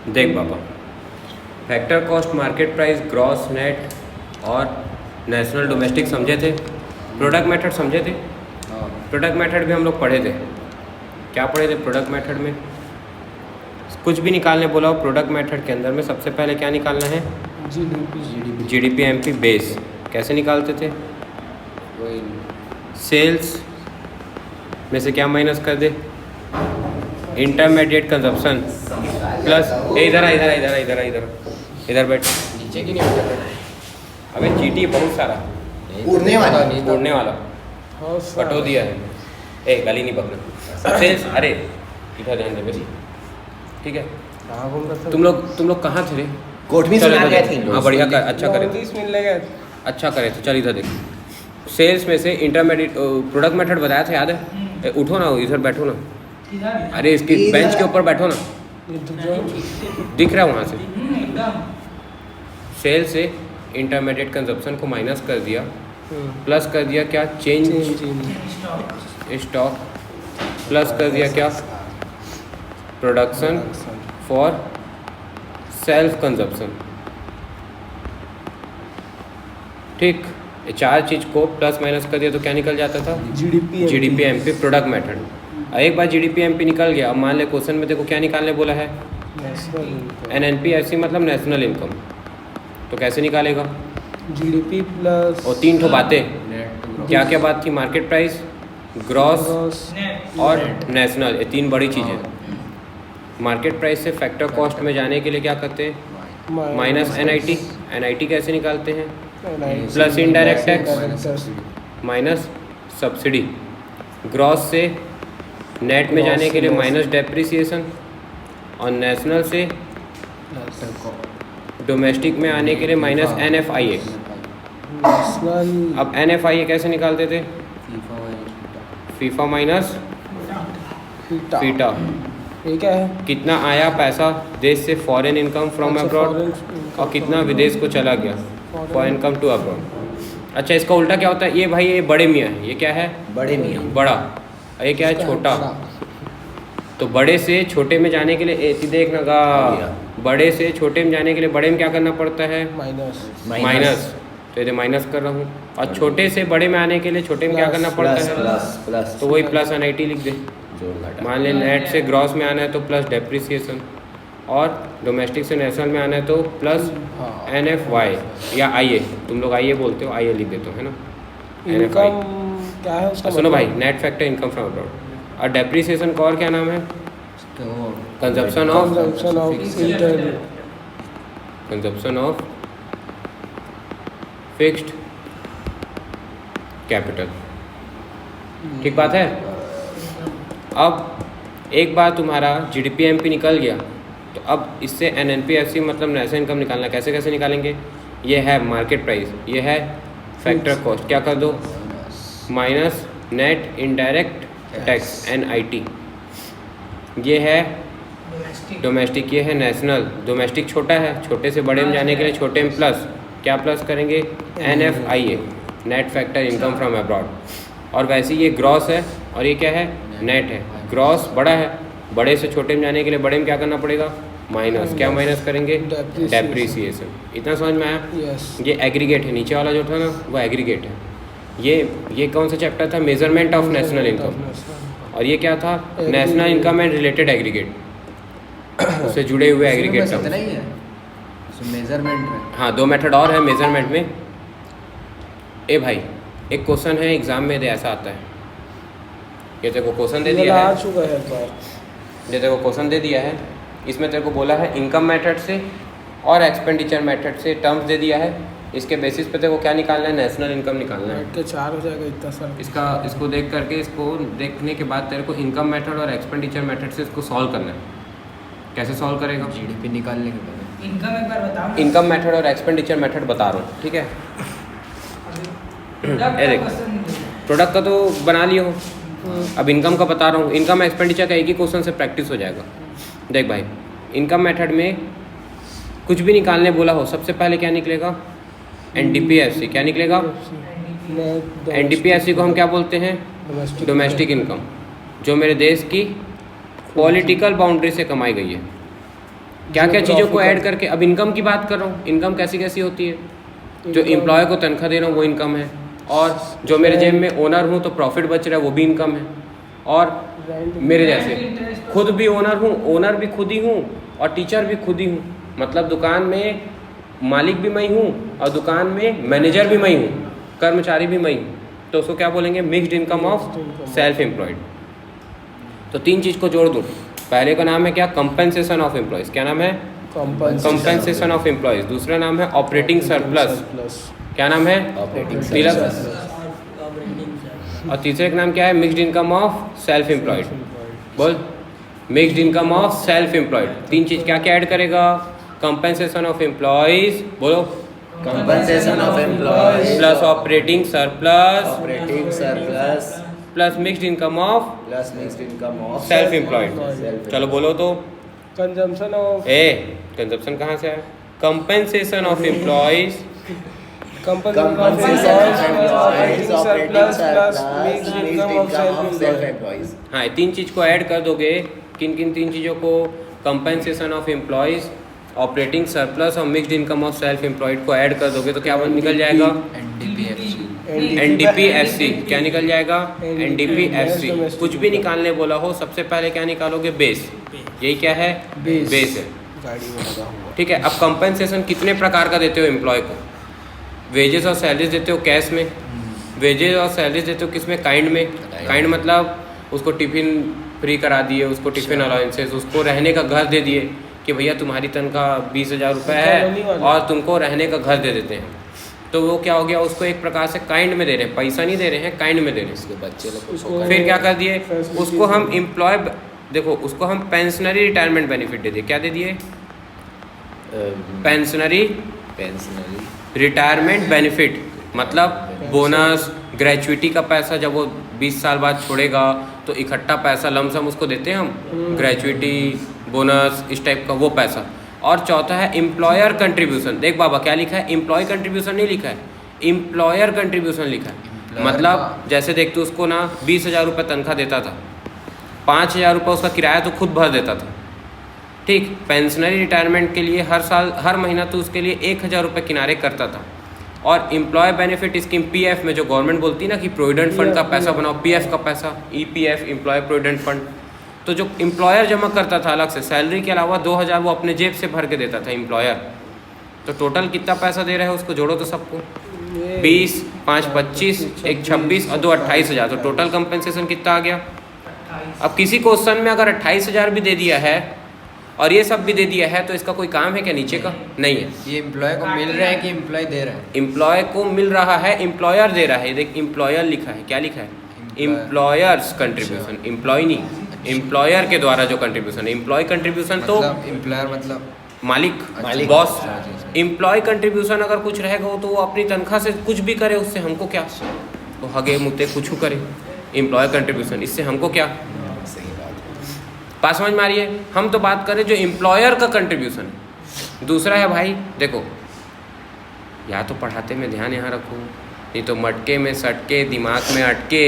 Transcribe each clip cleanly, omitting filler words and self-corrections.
देख बाबा, factor cost, market price, gross, net और नेशनल डोमेस्टिक समझे थे। प्रोडक्ट मेथड समझे थे। प्रोडक्ट मेथड भी हम लोग पढ़े थे। क्या पढ़े थे प्रोडक्ट मेथड में? कुछ भी निकालने बोला हो प्रोडक्ट मेथड के अंदर में सबसे पहले क्या निकालना है? GDP MP base. कैसे निकालते थे? सेल्स में से क्या माइनस कर दे? इंटरमीडिएट कंजप्शन प्लस इधर बैठ। नीचे की नहीं बैठा। अबे चीटी बहुत सारा उड़ने वाला कटो दिया है। गली नहीं पकड़ना। सेल्स, अरे इधर ध्यान दे मेरी, ठीक है। तुम लोग कहाँ थे रे? कोठवी से आ गए थे। हाँ बढ़िया कर, अच्छा करे, 30 मिनट लगे। अच्छा करे तो चल इधर देख। सेल्स में से इंटरमीडिएट प्रोडक्ट मेथड बताया था, याद है? उठो ना, इधर बैठो ना। अरे इसकी बेंच के ऊपर बैठो ना, दिख रहा है वहाँ से। सेल से इंटरमीडिएट कंजप्शन को माइनस कर दिया, प्लस कर दिया क्या? चेंज स्टॉक, प्लस कर दिया क्या? Production for self consumption. ठीक, ये चार चीज़ को प्लस माइनस कर दिया तो क्या निकल जाता था? GDP MP product method. एक बार जीडीपी एमपी निकल गया, अब मान ले क्वेश्चन में देखो क्या निकालने बोला है? एनएनपीएससी मतलब नेशनल इनकम। तो कैसे निकालेगा? जीडीपी प्लस और तीन ठो बातें, क्या क्या बात थी? मार्केट प्राइस, ग्रॉस और नेशनल, ये तीन बड़ी चीज़ें। मार्केट प्राइस से फैक्टर कॉस्ट में जाने के लिए क्या करते हैं? Minus NIT. एनआईटी कैसे निकालते हैं? Plus indirect tax minus subsidy. Gross से नेट में जाने के लिए माइनस डेप्रिसिएशन, और नेशनल से डोमेस्टिक में आने के लिए माइनस एनएफआईए। अब एनएफआईए कैसे निकालते थे? FIFA minus FITA. ये क्या है? कितना आया पैसा देश से, फॉरेन इनकम फ्रॉम अब्रॉड, और कितना विदेश को चला गया, फॉरेन इनकम टू अब्रॉड। अच्छा, इसका उल्टा क्या होता है? ये भाई ये बड़े मियाँ है, ये क्या है? बड़े मियाँ। बड़ा, ये क्या है? छोटा। तो बड़े से छोटे में जाने के लिए देखना गा, बड़े से छोटे में जाने के लिए बड़े में क्या करना पड़ता है? माइनस। तो ये माइनस कर रहा हूँ। और छोटे से बड़े में आने के लिए छोटे में क्या करना पड़ता है? प्लस। तो वही प्लस एनआईटी लिख दे। मान ले नेट से ग्रॉस में आना है तो प्लस डेप्रिसिएशन, और डोमेस्टिक से नेशनल में आना है तो प्लस एनएफवाई या आईए। तुम लोग आईए बोलते हो, आईए लिख देते हो, है ना? इनकम क्या है उसका? सुनो भाई, net factor income from abroad. और डेप्रिसिएशन का और क्या नाम है? Consumption of fixed capital. ठीक बात है। अब एक बार तुम्हारा जीडीपी एमपी निकल गया, तो अब इससे एनएनपीएफसी मतलब नेशनल इनकम निकालना। कैसे कैसे निकालेंगे? ये है मार्केट प्राइस, ये है फैक्टर कॉस्ट, क्या कर दो? Minus net indirect tax NIT. ये है डोमेस्टिक, ये है नेशनल। डोमेस्टिक छोटा है, छोटे से बड़े में जाने के लिए छोटे में प्लस, क्या प्लस करेंगे? NFIA, net factor income from abroad. और वैसे ये ग्रॉस है और ये क्या है? नेट है। ग्रॉस बड़ा है, बड़े से छोटे में जाने के लिए बड़े में क्या करना पड़ेगा? माइनस। क्या माइनस करेंगे? डेप्रिसिएशन। इतना समझ में आया? ये एग्रीगेट है, नीचे वाला जो था ना वो एग्रीगेट है। ये कौन सा चैप्टर था? Measurement of national income. और ये क्या था? National income and related aggregate, उससे जुड़े हुए एग्रीगेट टर्म्स। मेजरमेंट में हाँ, दो मेथड और है मेजरमेंट में। ए भाई, एक क्वेश्चन है एग्जाम में ऐसा आता है, ये तेरे को क्वेश्चन दे दिया है, ये तेरे को क्वेश्चन दे दिया है, इसमें तेरे को बोला है इनकम मेथड से और एक्सपेंडिचर मेथड से टर्म्स दे दिया है। इसके बेसिस पे तेरे को क्या निकालना है? नेशनल इनकम निकालना है। के 4 हो जाएगा इतना सर। इसको देख करके, इसको देखने के बाद तेरे को इनकम मेथड और एक्सपेंडिचर मेथड से इसको सॉल्व करना है। कैसे सॉल्व करेगा? जीडीपी निकालने के बाद इनकम एक बार बताओ। इनकम मेथड और एक्सपेंडिचर मेथड बता रहा हूँ, ठीक है? देख, प्रोडक्ट का तो बना लियो, अब इनकम का बता रहा हूँ। इनकम एक्सपेंडिचर का एक ही क्वेश्चन से प्रैक्टिस हो जाएगा। देख भाई, इनकम मेथड में कुछ भी निकालने बोला हो, सबसे पहले क्या निकलेगा? एनडीपीएफसी। क्या निकलेगा? एनडीपीएफसी को हम क्या बोलते हैं? डोमेस्टिक इनकम, जो मेरे देश की पॉलिटिकल बाउंड्री से कमाई गई है। क्या क्या जो चीज़ों को profit ऐड करके, अब इनकम की बात कर रहा हूँ, इनकम कैसी कैसी होती है। जो Income- एम्प्लॉय को तनख्वाह दे रहा हूँ वो इनकम है, और जो मेरे जेब में ओनर हूँ तो प्रॉफिट बच रहा है वो भी इनकम है, और rent- मेरे जैसे खुद भी ओनर हूँ, ओनर भी खुद ही हूँ और टीचर भी खुद ही हूँ, मतलब दुकान में मालिक भी मैं हूँ और दुकान में मैनेजर भी मैं हूँ, कर्मचारी भी मैं हूँ, तो उसको क्या बोलेंगे, mixed income of self employed. तो तीन चीज़ को जोड़ दूँ, पहले का नाम है क्या, कंपेंसेशन ऑफ एम्प्लॉयज, क्या नाम है, कंपेंसेशन ऑफ एम्प्लॉयज। दूसरा नाम है ऑपरेटिंग सरप्लस, क्या नाम है, ऑपरेटिंग तिलक। सरप्लस। और तीसरे का नाम क्या है, mixed income of self employed. बोल, mixed income of self employed. तीन चीज़ क्या क्या ऐड करेगा, कंपेंसेशन ऑफ एम्प्लॉयज, बोलो, compensation of employees plus operating surplus operating surplus plus mixed income of plus mixed income of self employed. चलो बोलो तो, कंजम्पशन ऑफ कंजप्शन कहाँ से आया, compensation of employees, compensation of employees operating surplus mixed mixed income of income of self self employees. हाँ, तीन चीज़ को add कर दोगे, किन किन तीन चीज़ों को, compensation of employees, operating surplus और mixed income of self employed को ऐड कर दोगे तो क्या निकल जाएगा, NDPFC। क्या निकल जाएगा, NDPFC। कुछ भी निकालने बोला हो सबसे पहले क्या निकालोगे, बेस। यही क्या है, बेस है, गाड़ी में लगा हुआ। ठीक है। अब कंपेंसेशन कितने प्रकार का देते हो एम्प्लॉय को, वेजेस और सैलरीज देते हो कैश में, वेजेस और सैलरीज देते हो किस में, काइंड में। काइंड मतलब उसको टिफिन फ्री करा दिए, उसको टिफिन अलाउंसेस, उसको रहने का घर दे दिए कि भैया तुम्हारी तनख्वाह 20,000 रुपये है और तुमको रहने का घर दे देते हैं, तो वो क्या हो गया, उसको एक प्रकार से काइंड में दे रहे हैं, पैसा नहीं दे रहे हैं, काइंड में दे रहे हैं। उसके बच्चे लोग उसको को फिर क्या कर दिए, facilities उसको हम दे दिए। एम्प्लॉय, देखो उसको हम पेंशनरी रिटायरमेंट बेनिफिट दे दिए। क्या दे दिए, पेंशनरी पेंशनरी रिटायरमेंट बेनिफिट, मतलब बोनस, ग्रेचुइटी का पैसा जब वो 20 साल बाद छोड़ेगा तो इकट्ठा पैसा लमसम उसको देते हैं हम, ग्रेचुइटी, बोनस, इस टाइप का वो पैसा। और चौथा है एम्प्लॉयर कंट्रीब्यूशन। देख बाबा क्या लिखा है, एम्प्लॉय कंट्रीब्यूशन नहीं लिखा है, एम्प्लॉयर कंट्रीब्यूशन लिखा है। मतलब जैसे देख तू उसको ना 20,000 रुपये तनख्वाह देता था, 5,000 रुपये उसका किराया तो खुद भर देता था, ठीक। पेंशनरी रिटायरमेंट के लिए हर साल हर महीना तो उसके लिए 1,000 रुपये किनारे करता था। और एम्प्लॉय बेनिफिट स्कीम PF में जो गवर्नमेंट बोलती है ना कि प्रोविडेंट फंड का पैसा बनाओ, PF का पैसा, EPF एम्प्लॉय प्रोविडेंट फंड, तो जो एम्प्लॉयर जमा करता था अलग से, सैलरी के अलावा 2,000 वो अपने जेब से भर के देता था एम्प्लॉयर। तो टोटल कितना पैसा दे रहा है उसको, जोड़ो तो सबको, 20, 5, 25, 1, 26 और 2, 28,000, तो टोटल कंपेंसेशन कितना आ गया। अब किसी क्वेश्चन में अगर 28,000 भी दे दिया है और ये सब भी दे दिया है तो इसका कोई काम है क्या नीचे का, नहीं है। ये एम्प्लॉय को मिल रहा है कि एम्प्लॉय दे रहा है, एम्प्लॉय को मिल रहा है, एम्प्लॉयर दे रहा है। देख एम्प्लॉयर लिखा है, क्या लिखा है, एम्प्लॉयर्स कंट्रीब्यूशन, एम्प्लॉय नहीं, एम्प्लॉयर के द्वारा जो कंट्रीब्यूशन है। एम्प्लॉय कंट्रीब्यूशन तो एम्प्लॉयर मतलब मालिक, मालिक, बॉस। अच्छा। एम्प्लॉय कंट्रीब्यूशन अगर कुछ रहेगा तो वो अपनी तनख्वाह से कुछ भी करे, उससे हमको क्या, तो हगे मुते कुछ करे। एम्प्लॉय कंट्रीब्यूशन, इससे हमको क्या, सही बात है। पास समझ में आ रही है। हम तो बात करें जो एम्प्लॉयर का कंट्रीब्यूशन है। दूसरा है भाई देखो, या तो पढ़ाते में ध्यान यहाँ रखो, नहीं तो मटके में सटके दिमाग में अटके,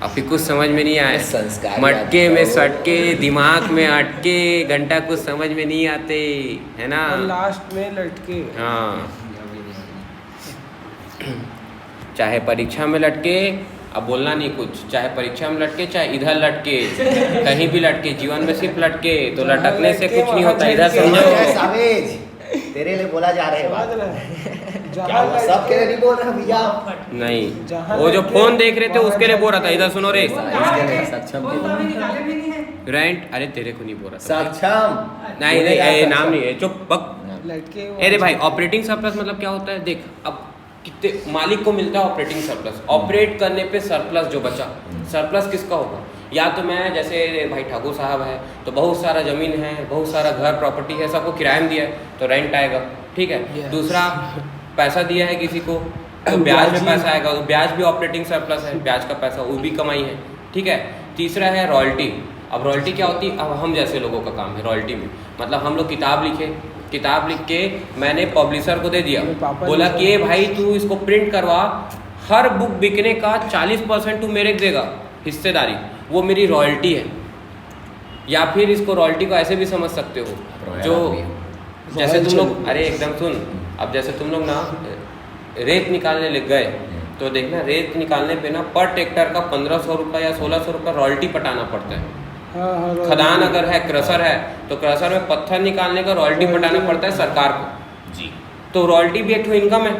अभी कुछ समझ में नहीं आए, संस्कार मटके में सटके दिमाग में अटके, घंटा कुछ समझ में नहीं आते, है ना। और लास्ट में लटके। हाँ, चाहे परीक्षा में लटके, अब बोलना नहीं कुछ, चाहे परीक्षा में लटके, चाहे इधर लटके, कहीं भी लटके, जीवन में सिर्फ लटके, तो लटकने से कुछ नहीं होता, इधर समझो। सावेज, तेरे लिए बोला जा रहा है बात। क्या हुआ? सब के लिए नहीं बोल रहा भैया, नहीं, वो जो फोन देख रहे थे उसके लिए बोल रहा था, इधर सुनो रे, इसके लिए सक्षम के रेंट, अरे तेरे को नहीं बोल रहा था, सक्षम नहीं नहीं, ये नाम नहीं है, चुप बक। लटके अरे भाई, ऑपरेटिंग सरप्लस मतलब क्या होता है, देख अब कितने मालिक को मिलता है ऑपरेटिंग सरप्लस, ऑपरेट करने पे सरप्लस जो बचा, सरप्लस किसका होगा, या तो मैं जैसे भाई ठाकुर साहब है तो बहुत सारा ज़मीन है, बहुत सारा घर प्रॉपर्टी है, सबको किराए में दिया है तो रेंट आएगा, ठीक है। दूसरा पैसा दिया है किसी को तो ब्याज में पैसा आएगा, तो ब्याज भी ऑपरेटिंग सरप्लस है, ब्याज का पैसा वो भी कमाई है, ठीक है। तीसरा है रॉयल्टी। अब रॉयल्टी क्या होती है, अब हम जैसे लोगों का काम है रॉयल्टी में, मतलब हम लोग किताब लिखे, किताब लिख के मैंने पब्लिशर को दे दिया, बोला कि ये भाई तू इसको प्रिंट करवा, हर बुक बिकने का 40% तू मेरे देगा हिस्सेदारी, वो मेरी रॉयल्टी है। या फिर इसको रॉयल्टी को ऐसे भी समझ सकते हो जो जैसे तुम लोग, अरे एकदम सुन, अब जैसे तुम लोग ना रेत निकालने लग गए तो देखना रेत निकालने पे ना पर ट्रैक्टर का 1500 रुपये या 1600 रुपये रॉयल्टी पटाना पड़ता है। खदान अगर है, क्रशर है, तो क्रशर में पत्थर निकालने का रॉयल्टी पटाना पड़ता है सरकार को जी। तो रॉयल्टी भी एक इनकम है।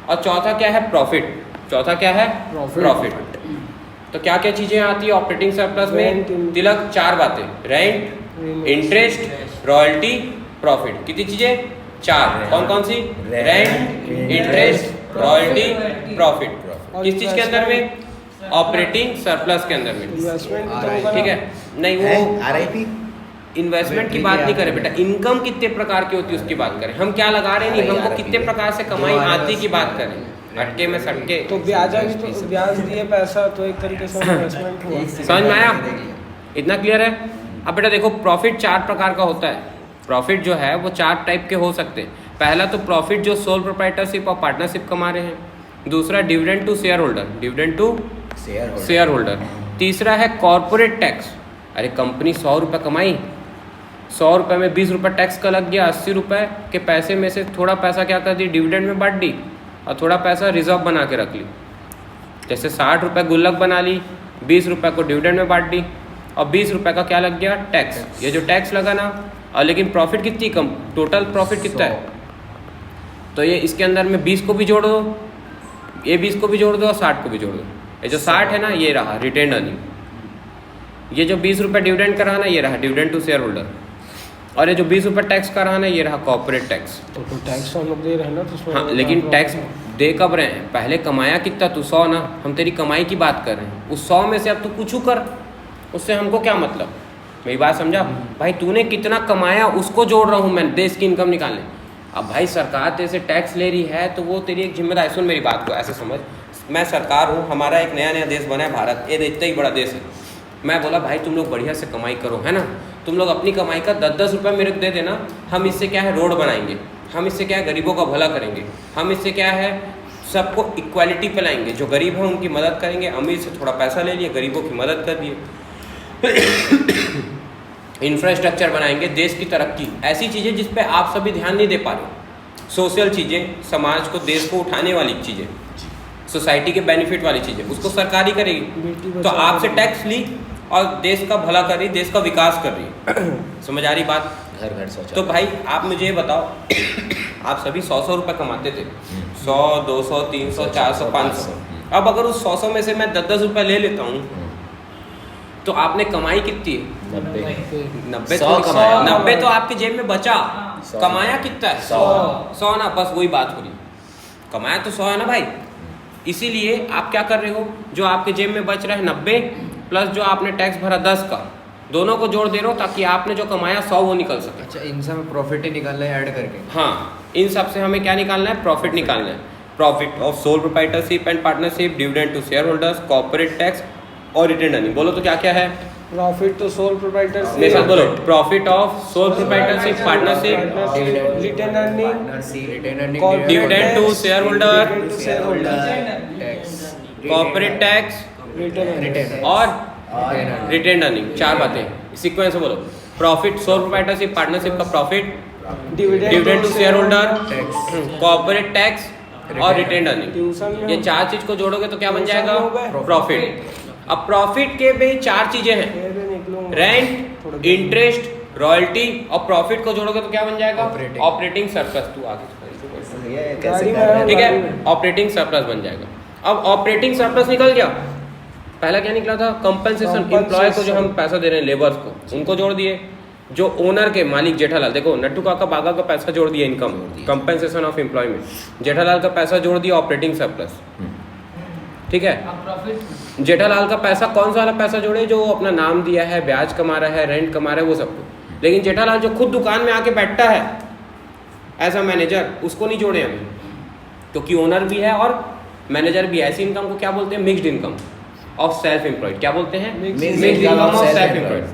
और चौथा क्या है? प्रॉफिट। चौथा क्या है? प्रॉफिट। तो क्या क्या चीजें आती है ऑपरेटिंग सरप्लस में? तिलक 4 बातें, रेंट, इंटरेस्ट, रॉयल्टी, प्रॉफिट। कितनी चीजें? 4। कौन कौन सी? Rent, interest, royalty, profit. किस चीज के अंदर में? ऑपरेटिंग सरप्लस के अंदर में। ठीक है, नहीं वो RIP इन्वेस्टमेंट की बात नहीं करें बेटा, इनकम कितने प्रकार की होती है उसकी बात करें। हम क्या लगा रहे हैं, हमको कितने प्रकार से कमाई आती की बात करें। अटके में सटके तो ब्याज दिए पैसा तो एक तरीके से इन्वेस्टमेंट हुआ। समझ में आया? इतना क्लियर है? अब बेटा देखो, प्रॉफिट 4 प्रकार का होता है। प्रॉफिट जो है वो 4 टाइप के हो सकते हैं। पहला तो प्रॉफिट जो सोल प्रोप्राइटरशिप और पार्टनरशिप कमा रहे हैं। दूसरा dividend to shareholder, dividend to shareholder. तीसरा है कॉर्पोरेट टैक्स। अरे कंपनी 100 रुपये कमाई, 100 रुपये में 20 रुपये टैक्स का लग गया, 80 रुपये के पैसे में से थोड़ा पैसा क्या कर दी, डिविडेंड में बांट दी, और थोड़ा पैसा रिजर्व बना के रख ली। जैसे 60 रुपये गुल्लक बना ली, 20 रुपये को डिविडेंड में बांट दी, और 20 रुपये का क्या लग गया? टैक्स। ये जो टैक्स लगा ना, और लेकिन प्रॉफिट कितनी कम, टोटल प्रॉफिट कितना है? तो ये इसके अंदर में 20 को भी जोड़ दो, ये 20 को भी जोड़ दो, और 60 को भी जोड़ दो। ये जो 60 है ना, ये रहा रिटेन अर्निंग। ये जो 20 रुपये डिविडेंड का रहा ना, ये रहा डिविडेंड टू शेयर होल्डर। और ये जो 20 रुपये टैक्स का रहा ना, ये रहा कॉर्पोरेट टैक्स। तो टैक्स हम लोग दे रहे हैं ना, तो उसमें हाँ, लेकिन टैक्स दे कब रहे हैं? पहले कमाया कितना तू? 100 ना, हम तेरी कमाई की बात कर रहे हैं। उस 100 में से अब तू कुछ कर, उससे हमको क्या मतलब? मेरी बात समझा भाई? तूने कितना कमाया उसको जोड़ रहा हूँ मैं देश की इनकम निकालने। अब भाई सरकार तेरे से टैक्स ले रही है तो वो तेरी एक जिम्मेदारी। सुन मेरी बात को ऐसे समझ, मैं सरकार हूँ, हमारा एक नया नया देश बना है भारत, ये इतना ही बड़ा देश है। मैं बोला भाई तुम लोग बढ़िया से कमाई करो, है ना, तुम लोग अपनी कमाई का 10-10 रुपये मेरे को दे देना, हम इससे क्या है रोड बनाएंगे, हम इससे क्या है गरीबों का भला करेंगे, हम इससे क्या है सबको इक्वालिटी पे लाएंगे, जो गरीब है उनकी मदद करेंगे, अमीर से थोड़ा पैसा ले लिए, गरीबों की मदद कर दिए, इंफ्रास्ट्रक्चर बनाएंगे, देश की तरक्की, ऐसी चीज़ें जिस पे आप सभी ध्यान नहीं दे पा रहे, सोशल चीज़ें, समाज को देश को उठाने वाली चीज़ें, सोसाइटी के बेनिफिट वाली चीज़ें, उसको सरकार ही करेगी। तो आपसे टैक्स ली और देश का भला कर रही, देश का विकास कर रही। समझ आ रही बात? घर घर शौचालय। तो भाई आप मुझे ये बताओ, आप सभी 100 रुपये कमाते थे, 100, 200, 300, 400, 500। अब अगर उस 100 में से मैं 10-10 रुपये ले लेता हूँ तो आपने कमाई कितनी है? 90 तो कमाया, 90 तो आपके जेब में बचा, कमाया कितना है? 100 ना, बस वही बात हो रही, कमाया तो 100 है ना भाई। इसीलिए आप क्या कर रहे हो, जो आपके जेब में बच रहा है 90 प्लस जो आपने टैक्स भरा 10 का, दोनों को जोड़ दे रहे हो ताकि आपने जो कमाया 100 वो निकल सके। अच्छा, इन सब में प्रॉफिट ही निकालना है ऐड करके? हाँ, इन सब से हमें क्या निकालना है? प्रॉफिट निकालना है। Profit of sole proprietorship and partnership, dividend to shareholders, corporate tax और रिटेन अर्निंग। बोलो तो क्या क्या है? प्रॉफिट तो सोल प्रोप्राइटरशिप, मेरे साथ बोलो, profit of sole proprietorship, partnership, retained earning, dividend to shareholder, tax, corporate tax retained और रिटेन अर्निंग। 4 बातें सीक्वेंस से बोलो। प्रॉफिट सोल प्रोप्राइटरशिप, पार्टनरशिप का profit, dividend to shareholder, corporate tax और retained earning. ये 4 चीज को जोड़ोगे तो क्या बन जाएगा? प्रॉफिट। अब प्रॉफिट के भी 4 चीजें हैं, रेंट, इंटरेस्ट, रॉयल्टी, और प्रॉफिट को जोड़ोगे तो क्या बन जाएगा? Operating surplus. तू आगे, ठीक है, ऑपरेटिंग सरप्लस बन जाएगा। अब ऑपरेटिंग सरप्लस निकल गया, पहला क्या निकला था? कंपनसेशन, एम्प्लॉय को जो हम पैसा दे रहे हैं लेबर्स को, उनको जोड़ दिए। जो ओनर के मालिक जेठालाल, देखो नट्टू काका बागा का पैसा जोड़ दिया income, compensation of employment, Jethalal का पैसा जोड़ दिया ऑपरेटिंग सरप्लस, ठीक है। जेठालाल का पैसा कौन सा वाला पैसा जोड़े? जो अपना नाम दिया है, ब्याज कमा रहा है, रेंट कमा रहा है, वो सबको। लेकिन जेठालाल जो खुद दुकान में आके बैठता है एज अ मैनेजर, उसको नहीं जोड़े हमें, क्योंकि ओनर भी है और मैनेजर भी है। ऐसी इनकम को क्या बोलते हैं? Mixed income of self employed. क्या बोलते हैं? Mixed income of self employed.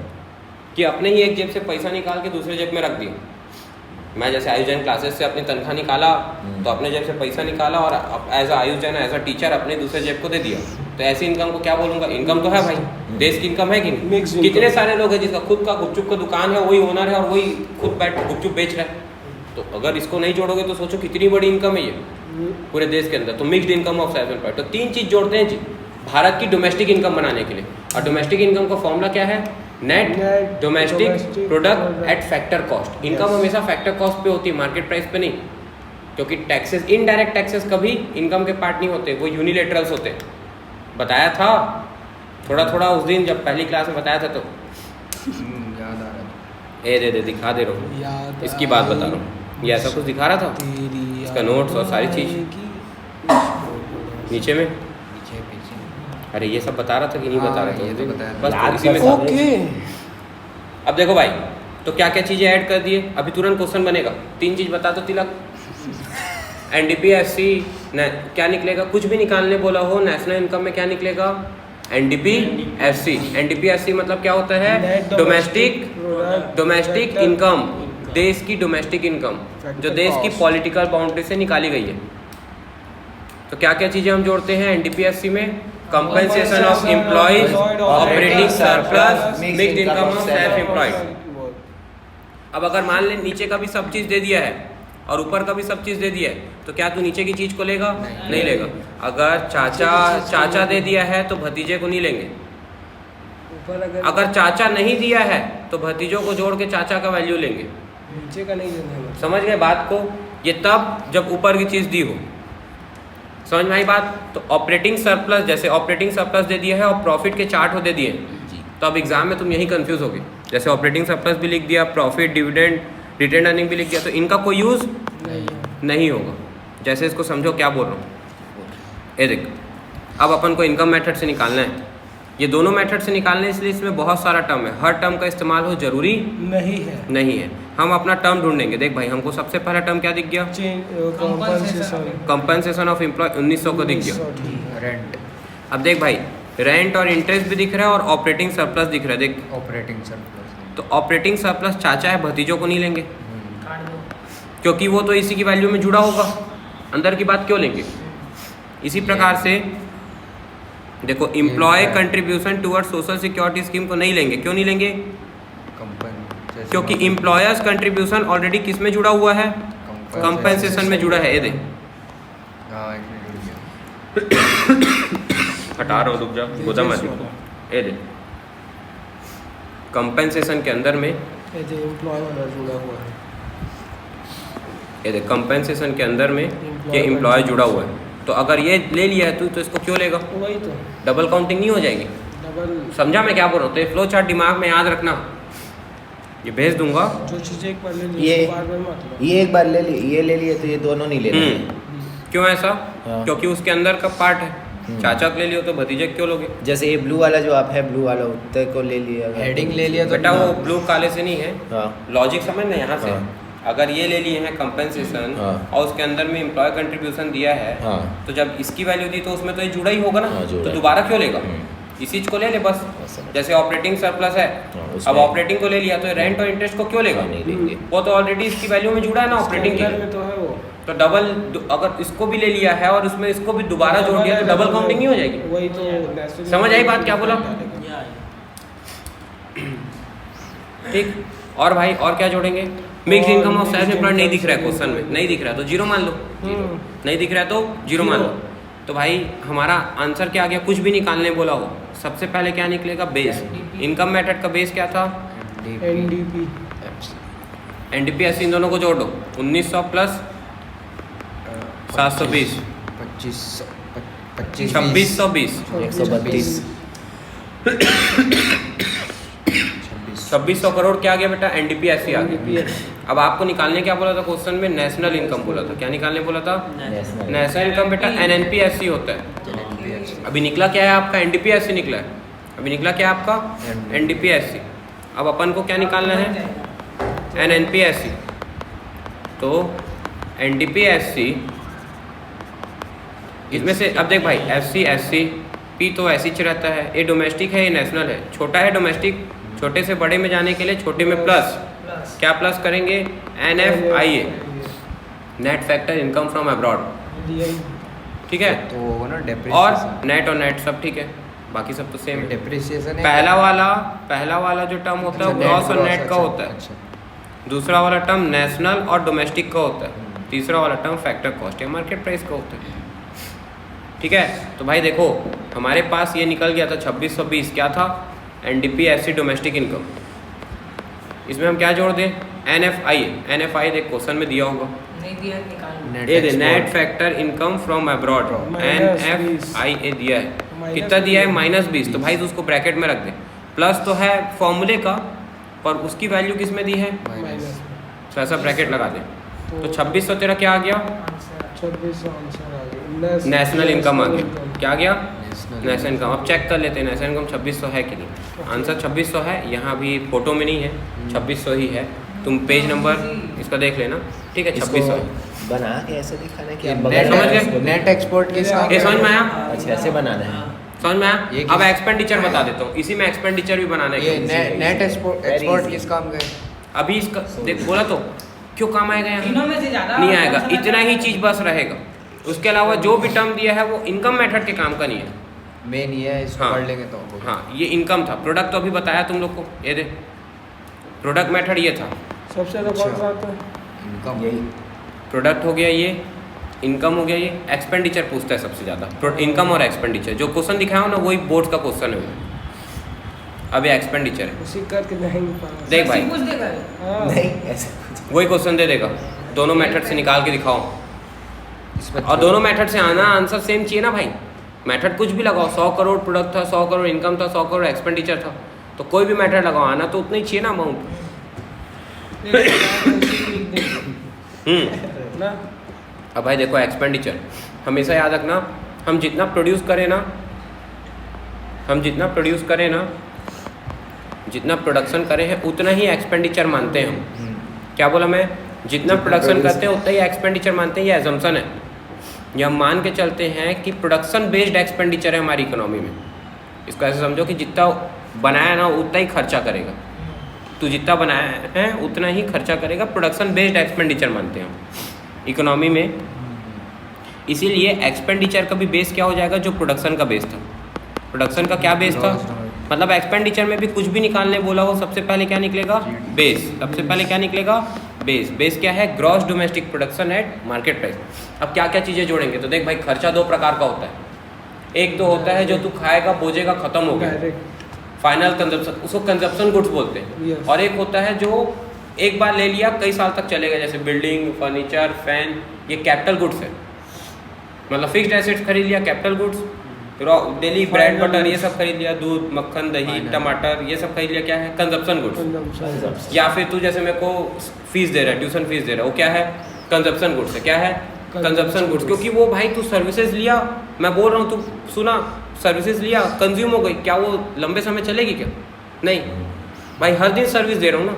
कि अपने ही एक जेब से पैसा निकाल के दूसरे जेब में रख दिया। मैं जैसे आयुजन क्लासेस से अपनी तनख्वाह निकाला तो अपने जेब से पैसा निकाला और एज अ आयुजन, एज अ टीचर अपने दूसरे जेब को दे दिया, तो ऐसी इनकम को क्या बोलूँगा? इनकम तो है भाई, देश की इनकम है कि नहीं? Mixed income। कितने सारे लोग हैं जिसका खुद का गुपचुप का दुकान है, वही ओनर है और वही खुद बैठ गुपचुप बेच रहा है। तो अगर इसको नहीं जोड़ोगे तो सोचो कितनी बड़ी इनकम है ये पूरे देश के अंदर। तो mixed income of self employed, तो 3 चीज़ जोड़ते हैं जी भारत की डोमेस्टिक इनकम बनाने के लिए। और डोमेस्टिक इनकम का फॉर्मूला क्या है? Net domestic product at factor cost. Income हमेशा फैक्टर कॉस्ट पे होती है, मार्केट प्राइस पे नहीं, क्योंकि टैक्सेस, इनडायरेक्ट टैक्सेस कभी इनकम के पार्ट नहीं होते, वो यूनिलेटरल्स होते हैं। बताया था थोड़ा थोड़ा उस दिन जब पहली क्लास में बताया था। तो याद आ रहा था। ए दे दिखा दे रहा हूँ, याद इसकी बात बता रहा हूँ। ये ऐसा कुछ दिखा रहा था, तेरी इसका नोट्स और सारी चीज़ नीचे में। पीछे पीछे अरे ये सब बता रहा था कि नहीं बता रहा था? ये तो बताया था। बस याद तो इसी में कर था। ओके। अब देखो भाई, तो क्या क्या चीज़ें ऐड कर दिए, अभी तुरंत क्वेश्चन बनेगा। 3 चीज़ बता दो तिलक। एनडीपीएससी क्या निकलेगा? कुछ भी निकालने बोला हो नेशनल इनकम में क्या निकलेगा? एनडीपीएससी। एनडीपीएससी मतलब क्या होता है? डोमेस्टिक इनकम, देश की डोमेस्टिक इनकम जो देश की पॉलिटिकल बाउंड्री से निकाली गई है। तो क्या क्या चीज़ें हम जोड़ते हैं एनडीपीएससी में? Compensation of employees, operating surplus, mixed income of self employed. अब अगर मान लें नीचे का भी सब चीज़ दे दिया है और ऊपर का भी सब चीज़ दे दिया है, तो क्या तू नीचे की चीज़ को लेगा? नहीं लेगा। अगर चाचा दे दिया है तो भतीजे को नहीं लेंगे। अगर चाचा नहीं दिया है तो भतीजों को जोड़ के चाचा का वैल्यू लेंगे। नीचे का नहीं देना। समझ गए बात को? ये तब जब ऊपर की चीज़ दी हो। समझ में आई बात? तो ऑपरेटिंग सरप्लस, जैसे ऑपरेटिंग सरप्लस दे दिया है और प्रॉफिट के चार्ट हो दे दिए, तो अब एग्जाम में तुम यही कंफ्यूज होगे। जैसे ऑपरेटिंग सरप्लस भी लिख दिया, प्रॉफिट, डिविडेंड, रिटेन अर्निंग भी लिख दिया, तो इनका कोई यूज़ नहीं होगा। जैसे इसको समझो क्या बोल रहा हूँ। ये देख, अब अपन को इनकम मेथड से निकालना है। ये दोनों मेथड से निकालने हैं, इसलिए इसमें बहुत सारा टर्म है। हर टर्म का इस्तेमाल हो जरूरी नहीं है। हम अपना टर्म ढूंढेंगे। देख भाई, हमको सबसे पहला टर्म क्या दिख गया? कंपनसेशन ऑफ एम्प्लॉय 1900 को दिख गया। रेंट, अब देख भाई, रेंट और इंटरेस्ट भी दिख रहा है और ऑपरेटिंग सरप्लस दिख रहा है। देख, ऑपरेटिंग सरप्लस। तो ऑपरेटिंग सरप्लस चाचा है, भतीजों को नहीं लेंगे क्योंकि वो तो इसी की वैल्यू में जुड़ा होगा। अंदर की बात क्यों लेंगे? इसी प्रकार से देखो, employ contribution toward social security scheme को नहीं लेंगे। क्यों नहीं लेंगे? क्योंकि एम्प्लॉयर्स कंट्रीब्यूशन ऑलरेडी किस में जुड़ा हुआ है? कंपनसेशन में जुड़ा है। ये देख, हटा रहा हूँ, रुक जा, गोदा मत दिखो। ये देख, कंपनसेशन के अंदर में एम्प्लॉय वाला जुड़ा हुआ है। ये देख, कंपनसेशन के अंदर में ये एम्प्लॉय जुड़ा हुआ है। तो अगर ये ले लिया है तू, तो इसको क्यों लेगा? वही तो डबल काउंटिंग नहीं हो जाएगी? डबल। समझा मैं क्या बोल रहा हूँ? तो ये फ्लो चार्ट दिमाग में याद रखना। ये भेज दूंगा। जो चीज़ एक बार ले ये ली बार बार मत लो। ये एक बार ले ली, ये ले लिए तो ये दोनों नहीं लेने। क्यों ऐसा? हाँ। क्योंकि उसके अंदर का पार्ट है। चाचा को ले लियो तो भतीजे क्यों लोगे? जैसे ये ब्लू वाला जो आप है, ब्लू वाला उत्तर को ले लिया, हेडिंग ले लिया तो बेटा वो ब्लू काले से नहीं है, हाँ लॉजिक समझ ना यहाँ से। हाँ। अगर ये ले लिए हैं कंपनसेशन हाँ। और उसके अंदर में एम्प्लॉय कंट्रीब्यूशन दिया है, हाँ। तो जब इसकी वैल्यू दी तो उसमें तो ये जुड़ा ही होगा ना। हाँ, जुड़ा तो है। दोबारा क्यों लेगा? इसी को ले ले बस। समझ। जैसे ऑपरेटिंग सरप्लस है, हाँ, अब उसमें- ऑपरेटिंग को ले लिया तो रेंट और इंटरेस्ट को क्यों लेगा? नहीं लेंगे। वो तो ऑलरेडी इसकी वैल्यू में जुड़ा है ना ऑपरेटिंग के। में तो है वो। तो डबल, अगर इसको भी ले लिया है और उसमें इसको भी दोबारा जोड़ दिया तो डबल काउंटिंग नहीं हो जाएगी? वही तो समझ आई बात क्या बोला? ठीक। और भाई और क्या जोड़ेंगे? Mix income of self employed नहीं दिख रहा है क्वेश्चन में, नहीं दिख रहा है तो जीरो मान लो। नहीं दिख रहा है तो जीरो मान लो। तो भाई हमारा आंसर क्या आ गया? कुछ भी निकालने बोला हो, सबसे पहले क्या निकलेगा? बेस। इनकम मेथड का बेस क्या था? एनडीपी। एनडीपीएससी, इन दोनों को जोड़ दो। 1900 प्लस 720, 2620। 132। 2600 करोड़ क्या आ गया बेटा? एनडीपीएससी आ गया। अब आपको निकालने क्या बोला था क्वेश्चन में? नेशनल इनकम बोला था। क्या निकालने बोला था? नेशनल इनकम बेटा एनएनपीएससी होता है। अभी निकला क्या है आपका? एनडीपीएससी निकला है। अभी निकला क्या आपका? एनडीपीएससी। अब अपन को क्या निकालना है? एनएनपीएससी। तो एनडीपीएससी इसमें से, अब देख भाई, एफसी, एससी, पी तो ऐसी च रहता है। ये डोमेस्टिक है, ये नेशनल है। छोटा है डोमेस्टिक, छोटे से बड़े में जाने के लिए छोटे में प्लस। क्या प्लस करेंगे? NFIA, net factor income from abroad. ठीक है। तो वो ना और डेप्रिसिएशन नेट और नेट सब ठीक है, बाकी सब तो सेम है। डेप्रिसिएशन है। पहला वाला जो टर्म होता है ग्रॉस और नेट का होता है। अच्छा दूसरा वाला टर्म नेशनल और डोमेस्टिक का होता है। तीसरा वाला टर्म फैक्टर कॉस्ट या मार्केट प्राइस का होता है। ठीक है, तो भाई देखो हमारे पास ये निकल गया था 2620, क्या था? NDPFC domestic income. इसमें हम क्या जोड़ दें? NFI देख क्वेश्चन में दिया होगा, नहीं दिया निकाल। ये दे net factor income from abroad, NFI दिया है। कितना दिया है? -20। तो भाई तो उसको ब्रैकेट में रख दे। प्लस तो है फॉर्मूले का, पर उसकी वैल्यू किस में दी है? माइनस तो ऐसा ब्रैकेट लगा दे। तो 2600 तेरा क्या आ गया? 2600 आंसर आ गया। नेशनल इनकम आ गया। क्या आ गया? National national income. अब चेक कर लेते हैं नेशनल इनकम 2600 है कि नहीं। आंसर 2600 है, यहाँ भी फोटो में नहीं है, 2600 ही है। तुम पेज नंबर इसका देख लेना, ठीक है। 2600 है। बना के ऐसे दिखाना कि ये आप बगैर समझ गए? इसको- नेट एक्सपोर्ट के साथ ये समझ में आया? अच्छा ऐसे बनाना है। समझ में आया? ये अब किस- एक्सपेंडिचर बता देता हूँ, इसी में एक्सपेंडिचर भी बनाना ये है। Net export Very export easy. किस काम का है? अभी इसका देख बोला तो क्यों काम आएगा यहाँ? तीनों में से ज्यादा नहीं आएगा, कौन सा इतना ही method चीज बस रहेगा। उसके अलावा जो भी टर्म दिया है वो इनकम मेथड के काम का नहीं है। मेन ये है, इसको हाँ। पढ़ लेंगे तो हाँ, ये इनकम था। प्रोडक्ट तो अभी बताया तुम लोग को, ये दे प्रोडक्ट मेथड ये था। सबसे ज्यादा कौन सा आता है? इनकम यही प्रोडक्ट हो गया ये, इनकम हो गया ये, एक्सपेंडिचर पूछता है सबसे ज़्यादा। इनकम और एक्सपेंडिचर जो क्वेश्चन दिखाया हो ना वही बोर्ड का क्वेश्चन है वो। अब ये एक्सपेंडिचर है, उसी करके नहीं पाया। देख भाई कुछ देगा। हाँ। नहीं ऐसे कुछ वही क्वेश्चन दे देगा। दोनों मेथड से निकाल के दिखाओ, इसमें और दोनों मेथड से आना आंसर सेम चाहिए ना भाई। मेथड कुछ भी लगाओ, 100 करोड़ प्रोडक्ट था, 100 करोड़ इनकम था, 100 करोड़ एक्सपेंडिचर था, तो कोई भी मेथड लगाओ, आना तो उतना ही चाहिए ना अमाउंट। ना अब भाई देखो एक्सपेंडिचर हमेशा याद रखना, हम जितना प्रोड्यूस करें ना, जितना प्रोडक्शन करें हैं उतना ही एक्सपेंडिचर मानते हैं हम। क्या बोला मैं? जितना प्रोडक्शन करते हैं उतना ही एक्सपेंडिचर मानते हैं, ये एजम्पशन है। ये हम मान के चलते हैं कि प्रोडक्शन बेस्ड एक्सपेंडिचर है हमारी इकोनॉमी में। इसको ऐसे समझो कि जितना बनाया ना उतना ही खर्चा करेगा, तो जितना बनाया है उतना ही खर्चा करेगा। प्रोडक्शन बेस्ड एक्सपेंडिचर मानते हैं हम इकोनॉमी में। इसीलिए एक्सपेंडिचर का भी बेस क्या हो जाएगा? जो प्रोडक्शन का बेस था। प्रोडक्शन का क्या बेस था? मतलब एक्सपेंडिचर में भी कुछ भी निकालने बोला हो, सबसे पहले क्या निकलेगा? बेस। सबसे पहले क्या निकलेगा? बेस। बेस क्या है? Gross domestic production at market price. अब क्या क्या चीज़ें जोड़ेंगे? तो देख भाई खर्चा दो प्रकार का होता है। एक तो होता है जो तू खाएगा बोझेगा खत्म हो गया, डायरेक्ट फाइनल कंजप्शन, उसको कंजप्शन गुड्स बोलते हैं। Yes. और एक होता है जो एक बार ले लिया कई साल तक चलेगा, जैसे बिल्डिंग, फर्नीचर, फैन, ये कैपिटल गुड्स है। मतलब फिक्स्ड एसेट्स खरीद लिया, capital goods. Daily bread butter ये सब खरीद लिया, दूध मक्खन दही टमाटर ये सब खरीद लिया, क्या है? Consumption goods. या फिर तू जैसे मेरे को फीस दे रहा है, ट्यूशन फीस दे रहा है, वो क्या है? कंजप्शन गुड्स है। क्या है? Consumption goods. क्योंकि वो भाई तू सर्विसेज लिया, मैं बोल रहा हूँ तू सुना, सर्विसेज लिया कंज्यूम हो गई, क्या वो लंबे समय चलेगी क्या? नहीं भाई, हर दिन सर्विस दे रहा हूँ ना।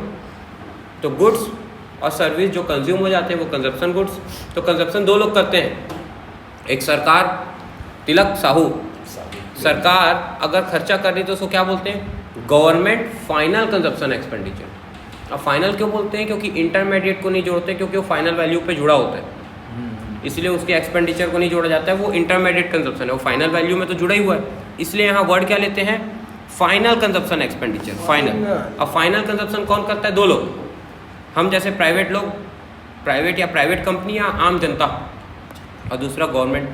तो गुड्स और सर्विस जो कंज्यूम हो जाते हैं वो कंजप्शन गुड्स। तो कंजप्शन दो लोग करते हैं, एक सरकार, तिलक साहू। सरकार अगर खर्चा कर रही तो उसको क्या बोलते हैं? Government final consumption expenditure. अब फाइनल क्यों बोलते हैं? क्योंकि इंटरमीडिएट को नहीं जोड़ते, क्योंकि वो फाइनल वैल्यू पे जुड़ा होता है, इसलिए उसके एक्सपेंडिचर को नहीं जोड़ा जाता है। वो इंटरमीडिएट कंजप्शन है, वो फाइनल वैल्यू में तो जुड़ा ही हुआ है, इसलिए यहाँ वर्ड क्या लेते हैं? Final consumption expenditure, final. अब फाइनल कंजप्शन कौन करता है? दो लोग। हम जैसे प्राइवेट लोग, प्राइवेट या प्राइवेट कंपनी या आम जनता, और दूसरा गवर्नमेंट,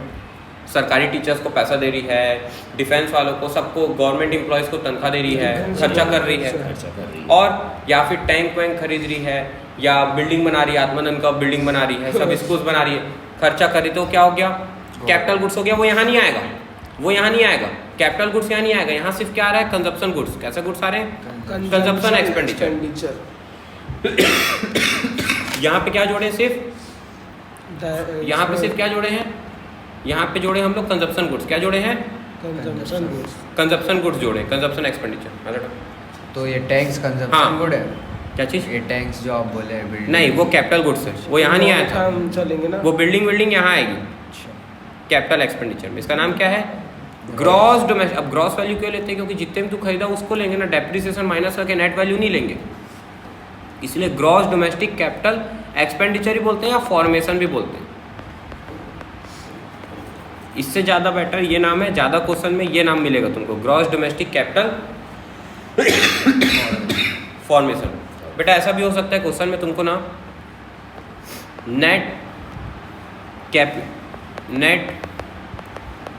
सरकारी टीचर्स को पैसा दे रही है, डिफेंस वालों को, सबको, गवर्नमेंट एम्प्लॉयज़ को तनख्वाह दे रही है, खर्चा कर रही है, खर्चा कर रही है। और या फिर टैंक वैंक खरीद रही है, या बिल्डिंग बना रही है, आत्मानंद का बिल्डिंग बना रही है, सब स्कूल्स बना रही है, खर्चा कर रही, तो क्या हो गया? कैपिटल गुड्स हो गया। वो यहाँ नहीं आएगा, वो यहाँ नहीं आएगा, कैपिटल गुड्स यहाँ नहीं आएगा। यहाँ सिर्फ क्या आ रहा है? Consumption goods. कैसे गुड्स आ रहे हैं? Consumption expenditure. यहाँ पे क्या जोड़े? सिर्फ यहाँ पे सिर्फ क्या जोड़े हैं? यहाँ पे जोड़े हम लोग कंजप्शन गुड्स। क्या जोड़े हैं? Consumption goods. कंजप्शन गुड्स जोड़े, कंजप्शन एक्सपेंडिचर। तो ये टैंक्स हाँ। कंजम्पशन गुड है। क्या चीज़? ये टैंक्स जो आप बोले हैं बिल्डिंग, नहीं, वो कैपिटल गुड्स है, वो यहाँ नहीं आया था। हम चलेंगे ना। वो बिल्डिंग यहाँ आएगी कैपिटल एक्सपेंडिचर में। इसका नाम क्या है? Gross domestic. अब ग्रॉस वैल्यू क्यों लेते हैं? क्योंकि जितने में तू खरीदा उसको लेंगे ना, डेप्रिसिएशन माइनस करके नेट वैल्यू नहीं लेंगे, इसलिए ग्रॉस डोमेस्टिक कैपिटल एक्सपेंडिचर ही बोलते हैं, या फॉर्मेशन भी बोलते हैं। इससे ज़्यादा बेटर ये नाम है, ज़्यादा क्वेश्चन में ये नाम मिलेगा तुमको, ग्रॉस डोमेस्टिक कैपिटल फॉर्मेशन। बेटा ऐसा भी हो सकता है क्वेश्चन में तुमको ना नेट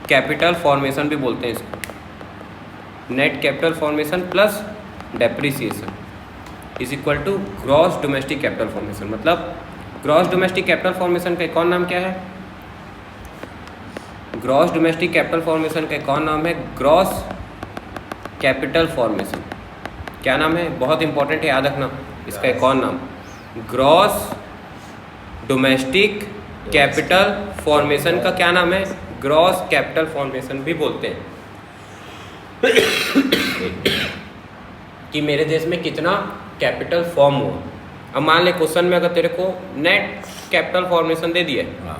कैपिटल फॉर्मेशन भी बोलते हैं इसको, net capital formation plus depreciation is equal to gross domestic capital formation. मतलब ग्रॉस डोमेस्टिक कैपिटल फॉर्मेशन का एक और नाम क्या है? ग्रॉस डोमेस्टिक कैपिटल फॉर्मेशन का एक और नाम है ग्रॉस कैपिटल फॉर्मेशन। क्या नाम है? बहुत इंपॉर्टेंट है, याद रखना इसका एक और नाम, ग्रॉस डोमेस्टिक कैपिटल फॉर्मेशन का क्या नाम है? ग्रॉस कैपिटल फॉर्मेशन भी बोलते हैं। कि मेरे देश में कितना कैपिटल फॉर्म हुआ। अब मान ले क्वेश्चन में अगर तेरे को नेट कैपिटल फॉर्मेशन दे दिया है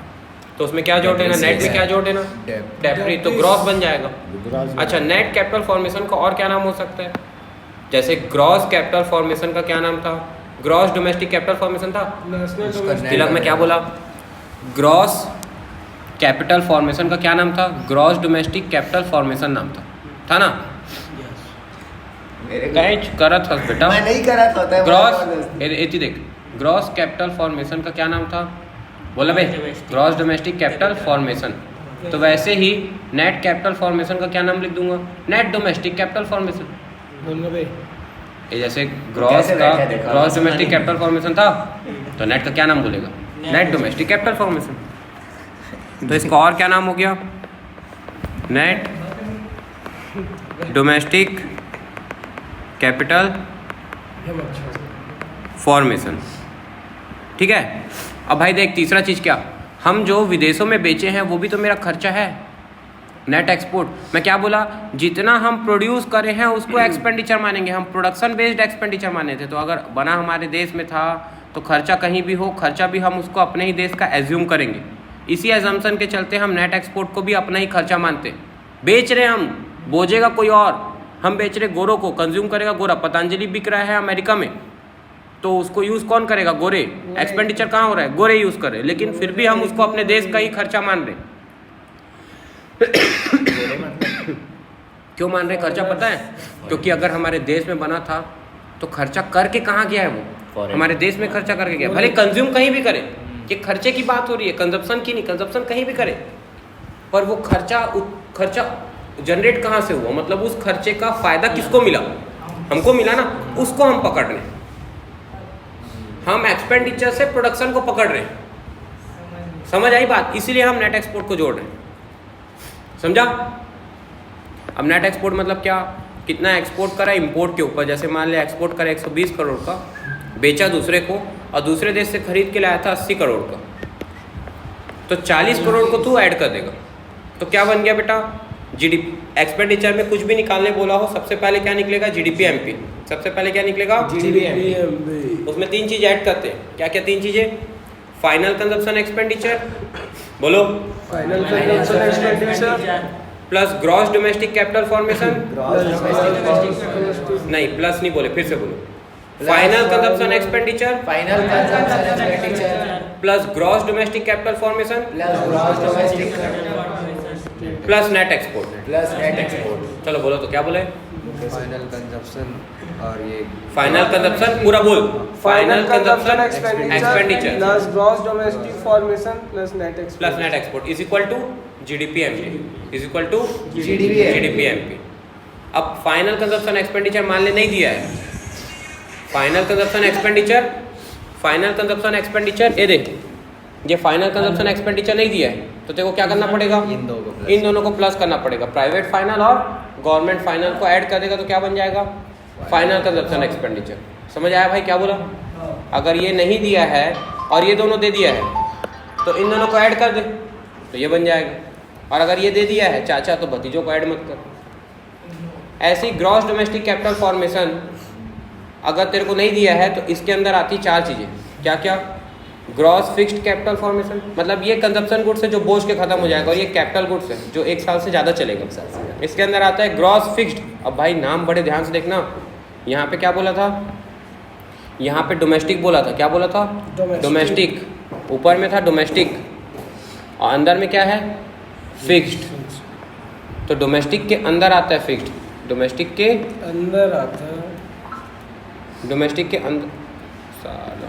तो उसमें क्या जोड़ देना? नेट में क्या जोड़ देना? डेप्री, तो ग्रॉस बन जाएगा। अच्छा, नेट कैपिटल फॉर्मेशन का और क्या नाम हो सकता है? जैसे ग्रॉस कैपिटल फॉर्मेशन का क्या नाम था? ग्रॉस डोमेस्टिक कैपिटल फॉर्मेशन था। तिलक में क्या बोला? ग्रॉस कैपिटल फॉर्मेशन का क्या नाम था? ग्रॉस डोमेस्टिक कैपिटल फॉर्मेशन नाम था ना? कहीं करत हस बेटा, मैं नहीं करत होता है ग्रॉस एती देख, ग्रॉस कैपिटल फॉर्मेशन का क्या नाम था? बोला भाई, ग्रॉस डोमेस्टिक कैपिटल फॉर्मेशन। तो वैसे ही नेट कैपिटल फॉर्मेशन का क्या नाम लिख दूंगा? Net domestic capital formation. बोल भाई, ये जैसे ग्रॉस का ग्रॉस डोमेस्टिक कैपिटल फॉर्मेशन था तो नेट का क्या नाम बोलेगा? Net domestic capital formation. तो इसका और क्या नाम हो गया? Net domestic capital formation. ठीक है। अब भाई देख, तीसरा चीज़ क्या, हम जो विदेशों में बेचे हैं वो भी तो मेरा खर्चा है, नेट एक्सपोर्ट। मैं क्या बोला? जितना हम प्रोड्यूस करे हैं उसको एक्सपेंडिचर मानेंगे, हम प्रोडक्शन बेस्ड एक्सपेंडिचर माने थे। तो अगर बना हमारे देश में था तो खर्चा कहीं भी हो, खर्चा भी हम उसको अपने ही देश का एज्यूम करेंगे। इसी एजम्पशन के चलते हम नेट एक्सपोर्ट को भी अपना ही खर्चा मानते। बेच रहे हम, बोझेगा कोई और, हम बेच रहे गोरों को, कंज्यूम करेगा गोरा। पतंजलि बिक रहा है अमेरिका में तो उसको यूज़ कौन करेगा? गोरे। एक्सपेंडिचर कहाँ हो रहा है? गोरे यूज़ कर रहे, लेकिन फिर भी हम उसको अपने देश का ही खर्चा मान रहे। क्यों मान रहे खर्चा? पता है, क्योंकि अगर हमारे देश में बना था तो खर्चा करके कहाँ गया है? वो हमारे देश में खर्चा करके गया। भले कंज्यूम कहीं भी करे, कि खर्चे की बात हो रही है, कंजप्शन की नहीं, कंजप्शन कहीं भी करे, पर वो खर्चा जनरेट कहाँ से हुआ? मतलब उस खर्चे का फायदा किसको मिला? हमको मिला ना, उसको हम पकड़ रहे हैं। हम एक्सपेंडिचर से प्रोडक्शन को पकड़ रहे हैं। समझ आई बात? इसीलिए हम नेट एक्सपोर्ट को जोड़ रहे हैं। समझा? अब नेट एक्सपोर्ट मतलब क्या? कितना एक्सपोर्ट करा इंपोर्ट के ऊपर। जैसे मान लिया एक्सपोर्ट करा 120 करोड़ का, बेचा दूसरे को, और दूसरे देश से खरीद के लाया था 80 करोड़ का, तो 40 करोड़ को तू ऐड कर देगा। तो क्या बन गया बेटा? जीडीपी। एक्सपेंडिचर में कुछ भी निकालने बोला हो, सबसे पहले क्या निकलेगा? GDP MP. सबसे पहले क्या निकलेगा? GDP MP. उसमें 3 चीज़ ऐड करते हैं। क्या क्या 3 चीज़ें? फाइनल कंजप्शन एक्सपेंडिचर, बोलो, final consumption expenditure plus gross domestic capital formation, नहीं प्लस नहीं बोले, फिर से बोलो, final consumption expenditure plus gross domestic capital formation plus net export. चलो बोलो, तो क्या बोले? फाइनल कंजप्शन और ये फाइनल कंजप्शन पूरा बोल। Final consumption expenditure plus gross domestic formation plus net export is equal to GDP MP is equal to GDP MP. अब फाइनल कंजप्शन एक्सपेंडिचर मान ले नहीं दिया है, फाइनल कंजप्शन एक्सपेंडिचर ये देख, ये फाइनल कंजप्शन एक्सपेंडिचर नहीं दिया है तो तेरे को क्या करना पड़ेगा? इन दोनों को प्लस करना पड़ेगा। प्राइवेट फाइनल और गवर्नमेंट फाइनल को ऐड कर देगा तो क्या बन जाएगा? Final consumption expenditure. समझ आया भाई क्या बोला? अगर ये नहीं दिया है और ये दोनों दे दिया है तो इन दोनों को ऐड कर दे तो ये बन जाएगा, और अगर ये दे दिया है चाचा तो भतीजों को ऐड मत कर। ऐसी ग्रॉस डोमेस्टिक कैपिटल फॉर्मेशन अगर तेरे को नहीं दिया है तो इसके अंदर आती 4 चीज़ें। क्या क्या? ग्रॉस फिक्स्ड कैपिटल फॉर्मेशन, मतलब ये कंजप्शन गुड्स है जो बोझ के खत्म हो जाएगा, और ये कैपिटल गुड्स है जो 1 साल से ज़्यादा चलेगा। इसके अंदर आता है ग्रॉस फिक्स्ड। अब भाई नाम बड़े ध्यान से देखना, यहाँ पे क्या बोला था? यहाँ पे डोमेस्टिक बोला था। क्या बोला था? डोमेस्टिक। ऊपर में था डोमेस्टिक और अंदर में क्या है? फिक्स्ड, तो डोमेस्टिक के अंदर आता है फिक्स्ड, डोमेस्टिक के अंदर आता है, डोमेस्टिक के अंदर साला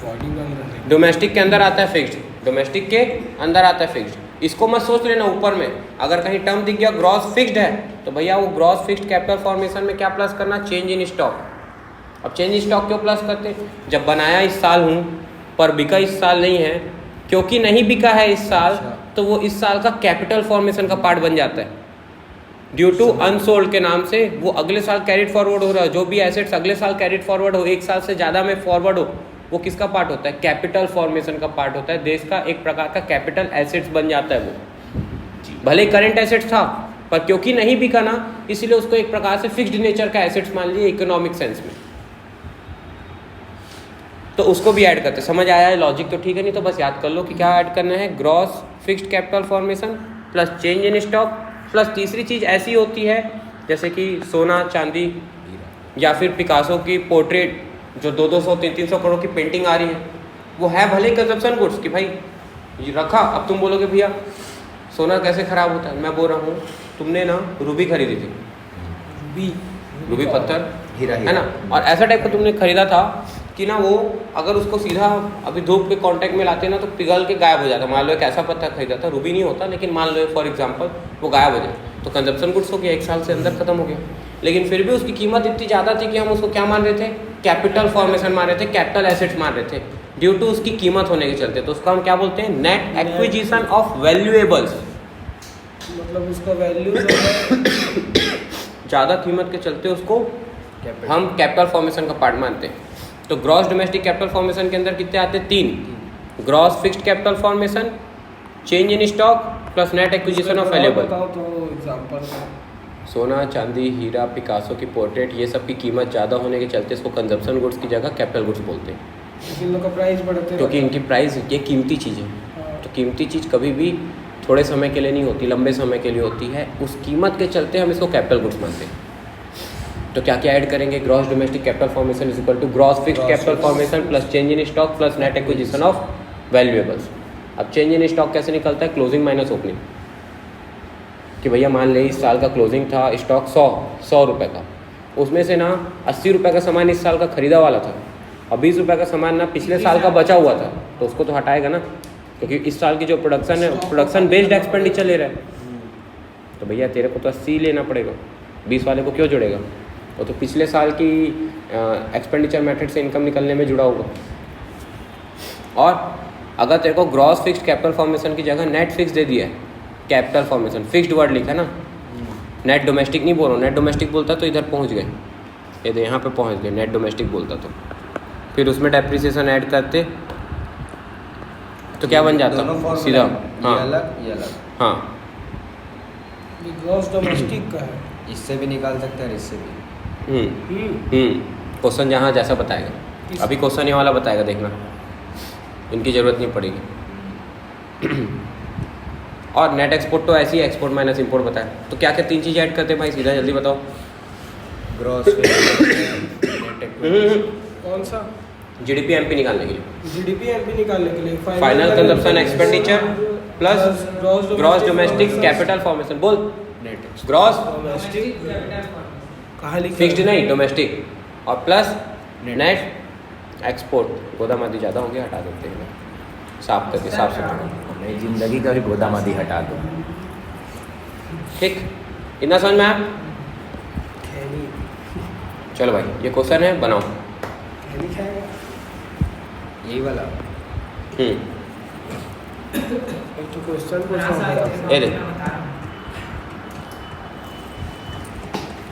बॉडी बन रहा है। डोमेस्टिक के अंदर आता है फिक्स्ड, डोमेस्टिक के अंदर आता है फिक्स्ड। इसको मत सोच लेना ऊपर में, अगर कहीं टर्म दिख गया ग्रॉस फिक्स्ड है तो भैया वो ग्रॉस फिक्स्ड कैपिटल फॉर्मेशन में क्या प्लस करना, चेंज इन स्टॉक। अब चेंज इन स्टॉक क्यों प्लस करते, जब बनाया इस साल हूँ पर बिका इस साल नहीं है, क्योंकि नहीं बिका है इस साल तो वो इस साल का कैपिटल फॉर्मेशन का पार्ट बन जाता है। ड्यू टू अनसोल्ड के नाम से वो अगले साल कैरिड फॉरवर्ड हो रहा है, जो भी एसेट्स अगले साल कैरिड फॉरवर्ड हो, एक साल से ज़्यादा में फॉरवर्ड हो, वो किसका पार्ट होता है, कैपिटल फॉर्मेशन का पार्ट होता है। देश का एक प्रकार का कैपिटल एसेट्स बन जाता है वो, भले करेंट एसेट्स था पर क्योंकि नहीं बिका ना, इसीलिए उसको एक प्रकार से फिक्स्ड नेचर का एसेट्स मान लीजिए इकोनॉमिक सेंस में, तो उसको भी ऐड करते। समझ आया है लॉजिक तो ठीक है, नहीं तो बस याद कर लो कि क्या ऐड करना है, gross fixed capital formation plus change in stock plus तीसरी चीज़ ऐसी होती है जैसे कि सोना चांदी या फिर पिकासो की पोर्ट्रेट जो 200 300 करोड़ की पेंटिंग आ रही है, वो है भले कंजप्शन गुड्स कि भाई ये रखा। अब तुम बोलोगे भैया सोना कैसे खराब होता है, मैं बोल रहा हूँ तुमने ना रूबी खरीदी थी, रूबी पत्थर हीरा है ना, और ऐसा टाइप का तुमने खरीदा था कि ना वो अगर उसको सीधा अभी धूप के कांटेक्ट में लाते ना तो पिघल के गायब हो जाता। मान लो एक ऐसा पत्थर खरीदा था, रूबी नहीं होता लेकिन मान लो फॉर एग्जांपल वो गायब हो जाए, तो कंजप्शन गुड्स हो गया, एक साल से अंदर खत्म हो गया। लेकिन फिर भी उसकी कीमत इतनी ज़्यादा थी कि हम उसको क्या मान रहे थे, कैपिटल फॉर्मेशन मान रहे थे, कैपिटल एसेट्स मान रहे थे, ड्यू टू उसकी कीमत होने के चलते। तो उसको हम क्या बोलते हैं, नेट एक्विजिशन ऑफ वैल्यूएबल्स, मतलब उसका वैल्यू जो है ज़्यादा कीमत के चलते उसको हम कैपिटल फॉर्मेशन का पार्ट मानते हैं। तो ग्रॉस डोमेस्टिक कैपिटल फॉर्मेशन के अंदर कितने आते हैं, 3, gross fixed capital formation, change in stock plus net acquisition of valuable. बताओ तो एग्जांपल सोना चांदी हीरा पिकासो की पोर्ट्रेट ये सब की कीमत ज़्यादा होने के चलते इसको कंजप्शन गुड्स की जगह कैपिटल गुड्स बोलते हैं, इन लोग का प्राइस बढ़ते क्योंकि इनकी प्राइस ये कीमती चीज़ है। तो कीमती चीज़ कभी भी थोड़े समय के लिए नहीं होती, लंबे समय के लिए होती है, उस कीमत के चलते हम इसको कैपिटल गुड्स मानते हैं। तो क्या क्या ऐड करेंगे, gross domestic capital formation is equal to gross fixed capital formation plus change in stock plus net acquisition of valuables. अब चेंज इन स्टॉक कैसे निकलता है, क्लोजिंग माइनस ओपनिंग, कि भैया मान ले इस साल का क्लोजिंग था स्टॉक 100 रुपये का, उसमें से ना 80 रुपये का सामान इस साल का खरीदा वाला था और 20 रुपये का सामान ना पिछले साल का बचा हुआ था, तो उसको तो हटाएगा ना, क्योंकि इस साल की जो प्रोडक्शन है प्रोडक्शन बेस्ड एक्सपेंडिचर ले रहा है। तो भैया तेरे को तो 80 लेना पड़ेगा, 20 वाले को क्यों जुड़ेगा, वो तो पिछले साल की एक्सपेंडिचर मेथड से इनकम निकलने में जुड़ा होगा। और अगर तेरे को ग्रॉस फिक्स्ड कैपिटल फॉर्मेशन की जगह नेट फिक्स दे दिया है, कैपिटल फॉर्मेशन फिक्स्ड वर्ड लिखा ना, नेट डोमेस्टिक नहीं बोल रहा हूँ, नेट डोमेस्टिक बोलता तो इधर पहुँच गए, ये तो यहाँ पे पहुँच गए, नेट डोमेस्टिक बोलता तो फिर उसमें डेप्रिसिएशन ऐड करते तो क्या बन जाता सीधा, हाँ ये अलग हाँ, ये ग्रॉस डोमेस्टिक का है। इससे भी निकाल सकते हैं और इससे भी। क्वेश्चन जहाँ जैसा बताएगा, अभी क्वेश्चन ये वाला बताएगा, देखना इनकी ज़रूरत नहीं पड़ेगी। और नेट एक्सपोर्ट तो ऐसी एक्सपोर्ट माइनस इंपोर्ट बताया, तो क्या क्या 3 चीज़ें ऐड करते हैं भाई, सीधा जल्दी बताओ। ग्रॉस कौन सा, जीडीपी एमपी निकालने के लिए, जीडीपी एमपी निकालने के लिए final consumption expenditure plus gross domestic capital formation, बोल नेट ग्रॉस डोमेस्टिक कहाँ लिखा फिक्स्ड है? नहीं डोमेस्टिक और प्लस नेट एक्सपोर्ट। गोदामादी ज़्यादा हो गया, हटा देते हैं, साफ करके साफ सुथरा, नई जिंदगी का भी गोदामादी हटा दो। ठीक, इतना समझ में आया। खैनी चलो भाई ये क्वेश्चन है, बनाओ। खैनी खाएगा, यही वाला। एक तो क्वेश्चन पूछा ये दे,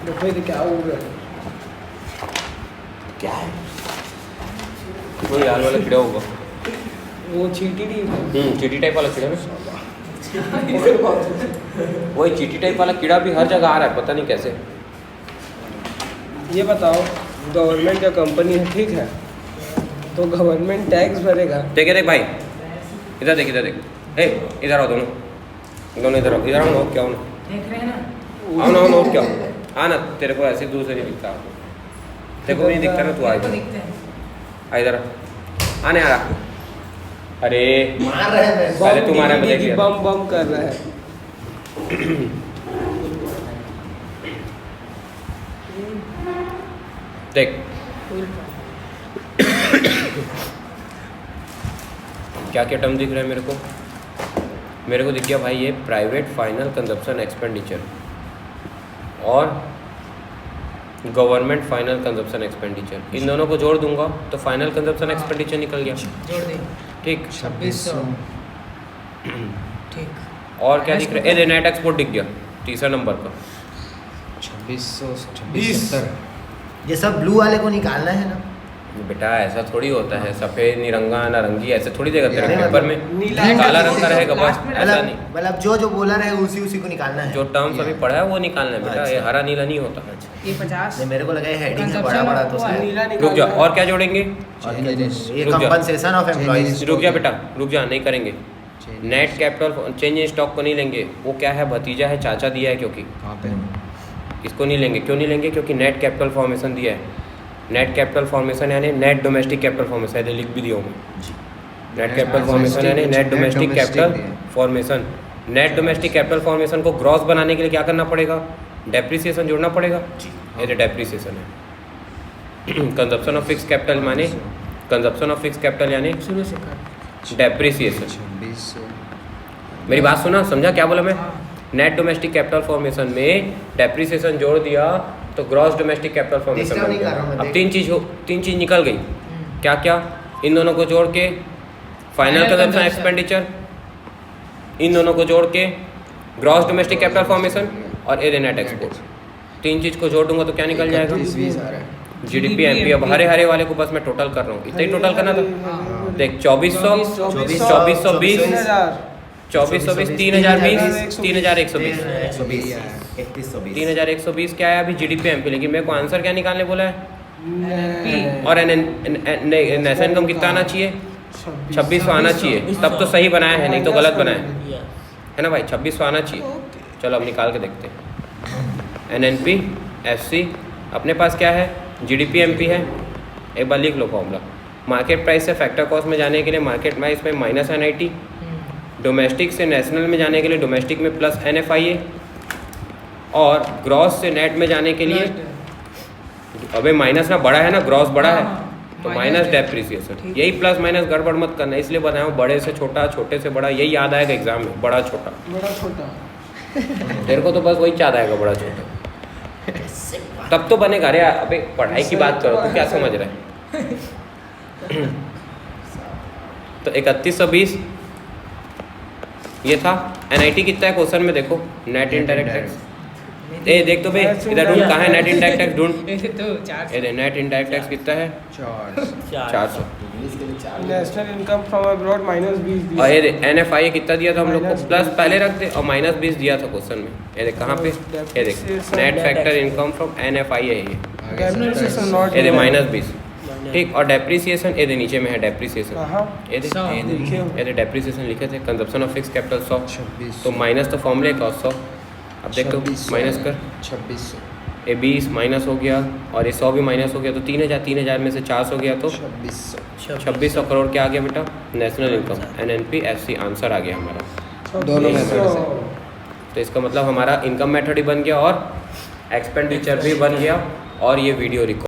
देखो ये क्या हो रहा है, क्या है, वो यार वाला कीड़ा होगा, वो चीटी नहीं चीटी टाइप वाला कीड़ा ना, वही चीटी टाइप वाला कीड़ा भी हर जगह आ रहा है, पता नहीं कैसे। ये बताओ, गवर्नमेंट का कंपनी है, ठीक है, तो गवर्नमेंट टैक्स भरेगा। देख देख भाई, इधर देख, इधर देख, ए इधर आओ, दोनों इधर आओ, इधर आओ ना, क्या हो ना, आओ ना, और क्या हाँ ना, तेरे को ऐसे दूर से नहीं दिखता, तेरे को नहीं दिखता ना, तू आ इधर, आ इधर, आने आ रहा। अरे मार रहे हैं मेरे को। पहले तुम्हारा में देख लिया। बम बम कर रहा है। देख क्या क्या टर्म दिख रहा है मेरे को दिख गया भाई ये प्राइवेट फाइनल कंजप्शन एक्सपेंडिचर और गवर्नमेंट फाइनल कंजप्शन एक्सपेंडिचर। इन दोनों को जोड़ दूंगा तो फाइनल कंजप्शन एक्सपेंडिचर निकल गया। जोड़ दे ठीक 2600 ठीक और क्या दिख रहा है? ये नेट एक्सपोर्ट दिख गया तीसरा नंबर का 2670। ये सब ब्लू वाले को निकालना है ना। बेटा ऐसा थोड़ी होता है, सफ़ेद निरंगा नारंगी ऐसे थोड़ी देगा तेरे अरे पेपर में नीला काला रंग का रहेगा बस, लास्ट में ऐसा नहीं। मतलब जो बोला रहे उसी उसी को निकालना है। जो टर्म्स अभी पढ़ा है वो निकालना है बेटा, ये अच्छा। हरा नीला नहीं होता। ये 50 नहीं, मेरे को लगा ये हेडिंग है Consumption बड़ा of तो वो है। नीला रुक जा, और क्या जोड़ेंगे? और क्या ये रुक जा। Compensation of employees. रुक जा बेटा, रुक जा, नहीं करेंगे। Net capital change in stock को नहीं लेंगे, वो क्या है भतीजा है, चाचा दिया है, क्योंकि कहाँ पे? इसको नहीं लेंगे। क्यों नहीं लेंगे? क्योंकि नेट कैपिटल फॉर्मेशन दिया है। नेट कैपिटल फॉर्मेशन यानी नेट डोमेस्टिक कैपिटल फॉर्मेशन, ये लिख भी दिया हूँ मैं। नेट कैपिटल फॉर्मेशन यानी net domestic capital formation. Net domestic capital formation को ग्रॉस बनाने के लिए क्या करना पड़ेगा? डेप्रिसिएशन जोड़ना पड़ेगा। ये डेप्रिसिएशन है। कंजप्शन ऑफ फिक्स कैपिटल माने कंजप्शन ऑफ फिक्स कैपिटल यानी शुरू से कर डेप्रिसिएशन। 2600। मेरी बात सुना, समझा क्या बोला मैं? नेट डोमेस्टिक कैपिटल फॉर्मेशन में डेप्रिसिएशन जोड़ दिया तो gross domestic capital formation Disturb बन नहीं कर रहा हूँ गया। मैं, अब देख। तीन चीज निकल गई। क्या क्या? इन दोनों को जोड़ के final Final consumption consumption। Expenditure, इन दोनों को जोड़ के ग्रॉस डोमेस्टिक कैपिटल फॉर्मेशन और ए नेट एक्सपोर्ट। तीन चीज को जोड़ दूंगा तो क्या निकल जाएगा? 3120 आ रहा है। GDP MP. अब हरे हरे वाले को बस मैं टोटल कर रहा हूँ, इतना ही टोटल करना था। देख 2420 3000 2420 3020 3120 3120 क्या है अभी जीडीपी एमपी। लेकिन मेरे को आंसर क्या निकालने बोला है? और नेशनल इनकम कितना आना चाहिए? 2600 आना चाहिए, तब तो सही बनाया है, नहीं तो गलत बनाया है ना भाई। 2600 आना चाहिए। चलो अब निकाल के देखते हैं। एनएनपी एफसी अपने पास क्या है? जीडीपी एमपी है। एक बार लिख लो फॉर्मूला। मार्केट प्राइस से फैक्टर कॉस्ट में जाने के लिए मार्केट प्राइस में माइनस एनआईटी, डोमेस्टिक से नेशनल में जाने के लिए डोमेस्टिक में प्लस एनएफआईए, और ग्रॉस से नेट में जाने के लिए अबे माइनस ना बड़ा है ना, ग्रॉस बड़ा है तो माइनस डेप्रिसिएशन। यही प्लस माइनस गड़बड़ मत करना, इसलिए बताया बड़े से छोटा छोटे से बड़ा, यही याद आएगा एग्जाम में। बड़ा छोटा बड़ा छोटा तेरे को तो बस वही याद आएगा, बड़ा छोटा। तब तो बनेगा। अरे अबे पढ़ाई की बात करो, तू क्या समझ रहा है? तो 3120 ये था। एनआईटी कितना है क्वेश्चन में? देखो नेट इनडायरेक्ट टैक्स। ए देख तो बे इधर ढूंढ, कहाँ है नेट इनडायरेक्ट टैक्स? ढूंढ। ऐसे तो 4 ये नेट इनडायरेक्ट टैक्स कितना है? 400। नेशनल इनकम फ्रॉम अब्रॉड -20 और ये एनएफआईए कितना दिया था हम लोग को? प्लस पहले रख दे और -20 दिया था क्वेश्चन में। ये देख कहाँ पे? ये देख net factor income from NFIA है ये। डेप्रिसिएशन नॉट ये दे -20 ठीक। और डेप्रिसिएशन ये दे नीचे में है डेप्रिसिएशन। ये दे 100 ये दे डेप्रिसिएशन लिखे थे। Consumption of fix capital 100, 2600। तो माइनस तो फॉर्मूले का 100। अब देख तो 2600। माइनस कर, 2600। ये 20 माइनस हो गया और ये 100 भी माइनस हो गया, तो 3000 में से 400 गया तो 2600। 2600 करोड़ क्या आ गया बेटा? National income NNP FC answer आ गया हमारा। दोनों मेथड से। तो इसका मतलब हमारा इनकम मेथड ही बन गया और एक्सपेंडिचर भी बन गया और ये वीडियो रिकॉर्ड